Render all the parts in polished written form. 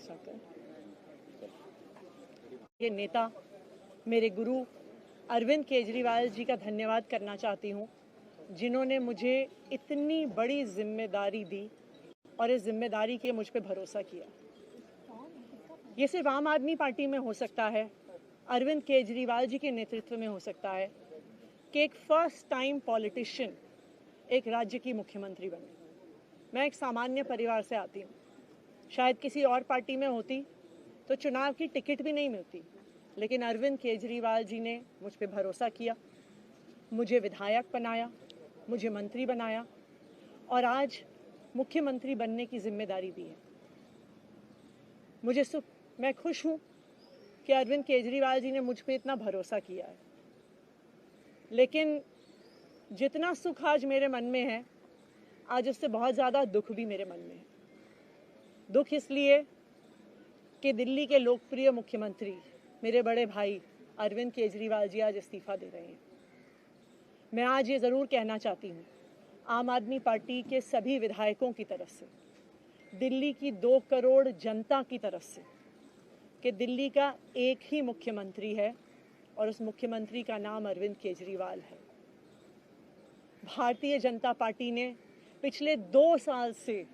भरोसा कर। ये नेता मेरे गुरु अरविंद केजरीवाल जी का धन्यवाद करना चाहती हूँ, जिन्होंने मुझे इतनी बड़ी जिम्मेदारी दी और इस जिम्मेदारी के मुझ पे भरोसा किया। ये सिर्फ आम आदमी पार्टी में हो सकता है, अरविंद केजरीवाल जी के नेतृत्व में हो सकता है कि एक फर्स्ट टाइम पॉलिटिशियन एक राज्य की मुख्यमंत्री बने। मैं एक सामान्य परिवार से आती हूँ। शायद किसी और पार्टी में होती तो चुनाव की टिकट भी नहीं मिलती, लेकिन अरविंद केजरीवाल जी ने मुझ पे भरोसा किया, मुझे विधायक बनाया, मुझे मंत्री बनाया और आज मुख्यमंत्री बनने की जिम्मेदारी दी है। मैं खुश हूँ कि अरविंद केजरीवाल जी ने मुझ पे इतना भरोसा किया है, लेकिन जितना सुख आज मेरे मन में है, आज उससे बहुत ज़्यादा दुख भी मेरे मन में है। दुख इसलिए कि दिल्ली के लोकप्रिय मुख्यमंत्री मेरे बड़े भाई अरविंद केजरीवाल जी आज इस्तीफा दे रहे हैं। मैं आज ये ज़रूर कहना चाहती हूँ आम आदमी पार्टी के सभी विधायकों की तरफ से, दिल्ली की 2 करोड़ जनता की तरफ से, कि दिल्ली का एक ही मुख्यमंत्री है और उस मुख्यमंत्री का नाम अरविंद केजरीवाल है। भारतीय जनता पार्टी ने पिछले 2 साल से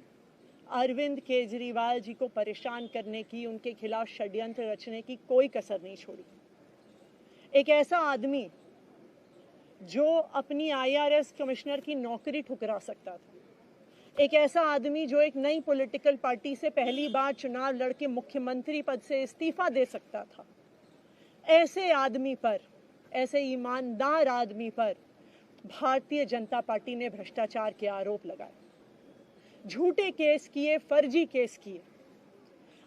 अरविंद केजरीवाल जी को परेशान करने की, उनके खिलाफ षड्यंत्र रचने की कोई कसर नहीं छोड़ी। एक ऐसा आदमी जो अपनी IRS कमिश्नर की नौकरी ठुकरा सकता था, एक ऐसा आदमी जो एक नई पॉलिटिकल पार्टी से पहली बार चुनाव लड़के मुख्यमंत्री पद से इस्तीफा दे सकता था, ऐसे आदमी पर, ऐसे ईमानदार आदमी पर भारतीय जनता पार्टी ने भ्रष्टाचार के आरोप लगाए, झूठे केस किए, फर्जी केस किए,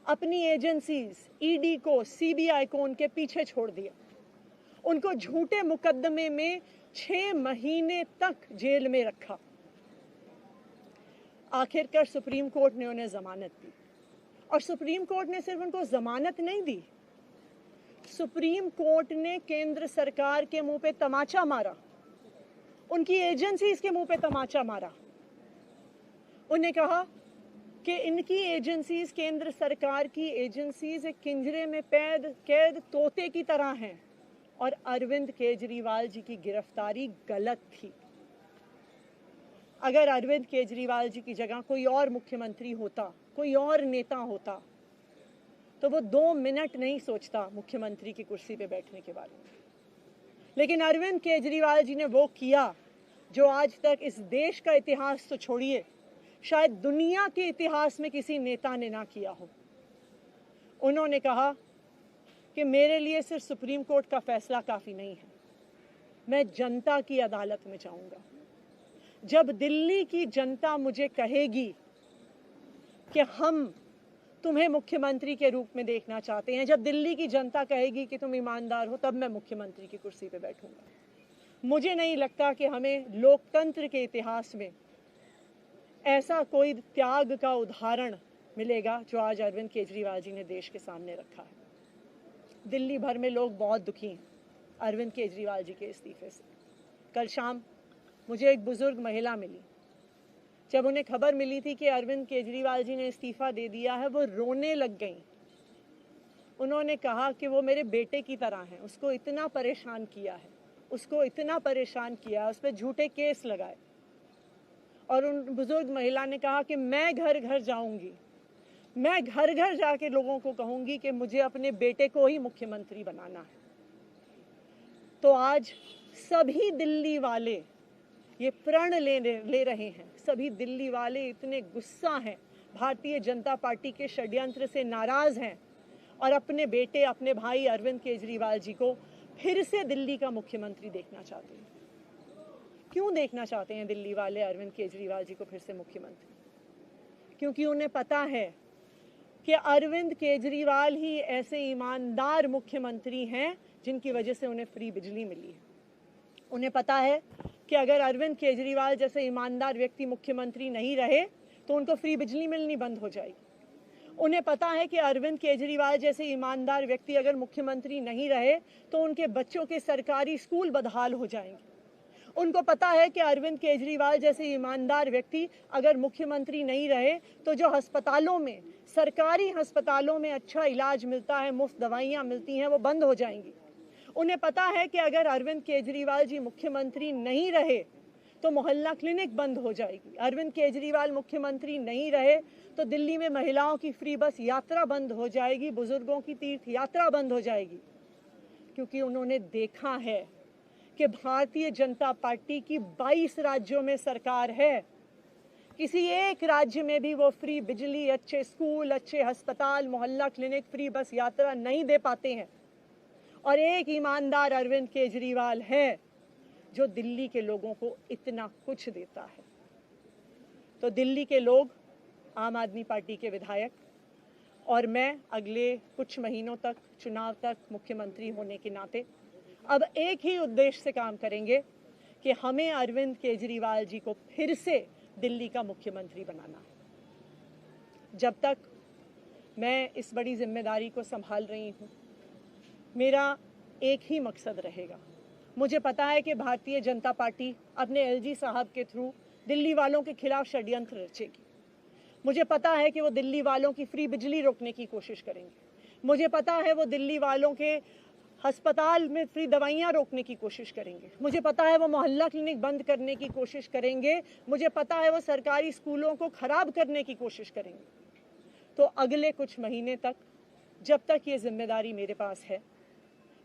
अपनी एजेंसीज ED को, CBI को उनके पीछे छोड़ दिया, उनको झूठे मुकदमे में 6 महीने तक जेल में रखा। आखिरकार सुप्रीम कोर्ट ने उन्हें जमानत दी और सुप्रीम कोर्ट ने सिर्फ उनको जमानत नहीं दी, सुप्रीम कोर्ट ने केंद्र सरकार के मुंह पे तमाचा मारा, उनकी एजेंसीज के मुंह पे तमाचा मारा। उन्हें कहा कि इनकी एजेंसीज, केंद्र सरकार की एजेंसीज एक पिंजरे में कैद तोते की तरह हैं और अरविंद केजरीवाल जी की गिरफ्तारी गलत थी। अगर अरविंद केजरीवाल जी की जगह कोई और मुख्यमंत्री होता, कोई और नेता होता, तो वो 2 मिनट नहीं सोचता मुख्यमंत्री की कुर्सी पे बैठने के बारे में। लेकिन अरविंद केजरीवाल जी ने वो किया जो आज तक इस देश का इतिहास तो छोड़िए, शायद दुनिया के इतिहास में किसी नेता ने ना किया हो। उन्होंने कहा कि मेरे लिए सिर्फ सुप्रीम कोर्ट का फैसला काफ़ी नहीं है, मैं जनता की अदालत में जाऊंगा। जब दिल्ली की जनता मुझे कहेगी कि हम तुम्हें मुख्यमंत्री के रूप में देखना चाहते हैं, जब दिल्ली की जनता कहेगी कि तुम ईमानदार हो, तब मैं मुख्यमंत्री की कुर्सी पे बैठूंगा। मुझे नहीं लगता कि हमें लोकतंत्र के इतिहास में ऐसा कोई त्याग का उदाहरण मिलेगा जो आज अरविंद केजरीवाल जी ने देश के सामने रखा है। दिल्ली भर में लोग बहुत दुखी हैं अरविंद केजरीवाल जी के इस्तीफे से। कल शाम मुझे एक बुजुर्ग महिला मिली, जब उन्हें खबर मिली थी कि अरविंद केजरीवाल जी ने इस्तीफा दे दिया है, वो रोने लग गई। उन्होंने कहा कि वो मेरे बेटे की तरह हैं, उसको इतना परेशान किया है, उसको इतना परेशान किया, उस पर झूठे केस लगाए। और उन बुजुर्ग महिला ने कहा कि मैं घर घर जाऊंगी, मैं घर घर जाके लोगों को कहूंगी कि मुझे अपने बेटे को ही मुख्यमंत्री बनाना है। तो आज सभी दिल्ली वाले ये प्रण ले रहे हैं, सभी दिल्ली वाले इतने गुस्सा हैं, भारतीय जनता पार्टी के षड्यंत्र से नाराज हैं और अपने बेटे, अपने भाई अरविंद केजरीवाल जी को फिर से दिल्ली का मुख्यमंत्री देखना चाहते हैं। क्यों देखना चाहते हैं दिल्ली वाले अरविंद केजरीवाल जी को फिर से मुख्यमंत्री? क्योंकि उन्हें पता है कि अरविंद केजरीवाल ही ऐसे ईमानदार मुख्यमंत्री हैं जिनकी वजह से उन्हें फ्री बिजली मिली है। उन्हें पता है कि अगर अरविंद केजरीवाल जैसे ईमानदार व्यक्ति मुख्यमंत्री नहीं रहे तो उनको फ्री बिजली मिलनी बंद हो जाएगी। उन्हें पता है कि अरविंद केजरीवाल जैसे ईमानदार व्यक्ति अगर मुख्यमंत्री नहीं रहे तो उनके बच्चों के सरकारी स्कूल बदहाल हो जाएंगे। उनको पता है कि अरविंद केजरीवाल जैसे ईमानदार व्यक्ति अगर मुख्यमंत्री नहीं रहे तो जो अस्पतालों में सरकारी अस्पतालों में अच्छा इलाज मिलता है, मुफ्त दवाइयाँ मिलती हैं, वो बंद हो जाएंगी। उन्हें पता है कि अगर अरविंद केजरीवाल जी मुख्यमंत्री नहीं रहे तो मोहल्ला क्लिनिक बंद हो जाएगी। अरविंद केजरीवाल मुख्यमंत्री नहीं रहे तो दिल्ली में महिलाओं की फ्री बस यात्रा बंद हो जाएगी, बुजुर्गों की तीर्थ यात्रा बंद हो जाएगी, क्योंकि उन्होंने देखा है कि भारतीय जनता पार्टी की 22 राज्यों में सरकार है, किसी एक राज्य में भी वो फ्री बिजली, अच्छे स्कूल, अच्छे अस्पताल, मोहल्ला क्लिनिक, फ्री बस यात्रा नहीं दे पाते हैं। और एक ईमानदार अरविंद केजरीवाल है जो दिल्ली के लोगों को इतना कुछ देता है। तो दिल्ली के लोग, आम आदमी पार्टी के विधायक और मैं अगले कुछ महीनों तक, चुनाव तक मुख्यमंत्री होने के नाते अब एक ही उद्देश्य से काम करेंगे कि हमें अरविंद केजरीवाल जी को फिर से दिल्ली का मुख्यमंत्री बनाना है। जब तक मैं इस बड़ी जिम्मेदारी को संभाल रही हूँ, मेरा एक ही मकसद रहेगा। मुझे पता है कि भारतीय जनता पार्टी अपने एलजी साहब के थ्रू दिल्ली वालों के खिलाफ षड्यंत्र रचेगी। मुझे पता है कि वो दिल्ली वालों की फ्री बिजली रोकने की कोशिश करेंगे। मुझे पता है वो दिल्ली वालों के अस्पताल में फ्री दवाइयाँ रोकने की कोशिश करेंगे। मुझे पता है वो मोहल्ला क्लिनिक बंद करने की कोशिश करेंगे। मुझे पता है वो सरकारी स्कूलों को खराब करने की कोशिश करेंगे। तो अगले कुछ महीने तक, जब तक ये जिम्मेदारी मेरे पास है,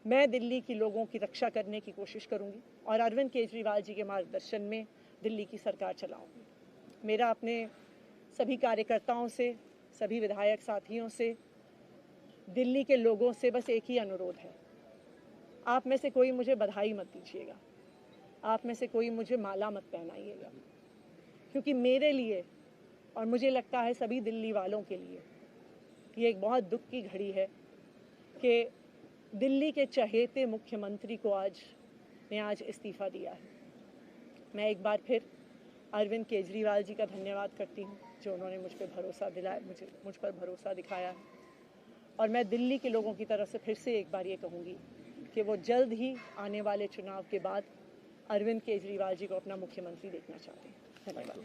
मैं दिल्ली के लोगों की रक्षा करने की कोशिश करूंगी और अरविंद केजरीवाल जी के मार्गदर्शन में दिल्ली की सरकार चलाऊंगी। मेरा अपने सभी कार्यकर्ताओं से, सभी विधायक साथियों से, दिल्ली के लोगों से बस एक ही अनुरोध है, आप में से कोई मुझे बधाई मत दीजिएगा, आप में से कोई मुझे माला मत पहनाइएगा, क्योंकि मेरे लिए और मुझे लगता है सभी दिल्ली वालों के लिए ये एक बहुत दुख की घड़ी है कि दिल्ली के चहेते मुख्यमंत्री को आज इस्तीफा दिया है। मैं एक बार फिर अरविंद केजरीवाल जी का धन्यवाद करती हूँ जो उन्होंने मुझ पर भरोसा दिलाया, मुझ पर भरोसा दिखाया है। और मैं दिल्ली के लोगों की तरफ से फिर से एक बार ये कहूँगी कि वो जल्द ही आने वाले चुनाव के बाद अरविंद केजरीवाल जी को अपना मुख्यमंत्री देखना चाहते हैं। धन्यवाद।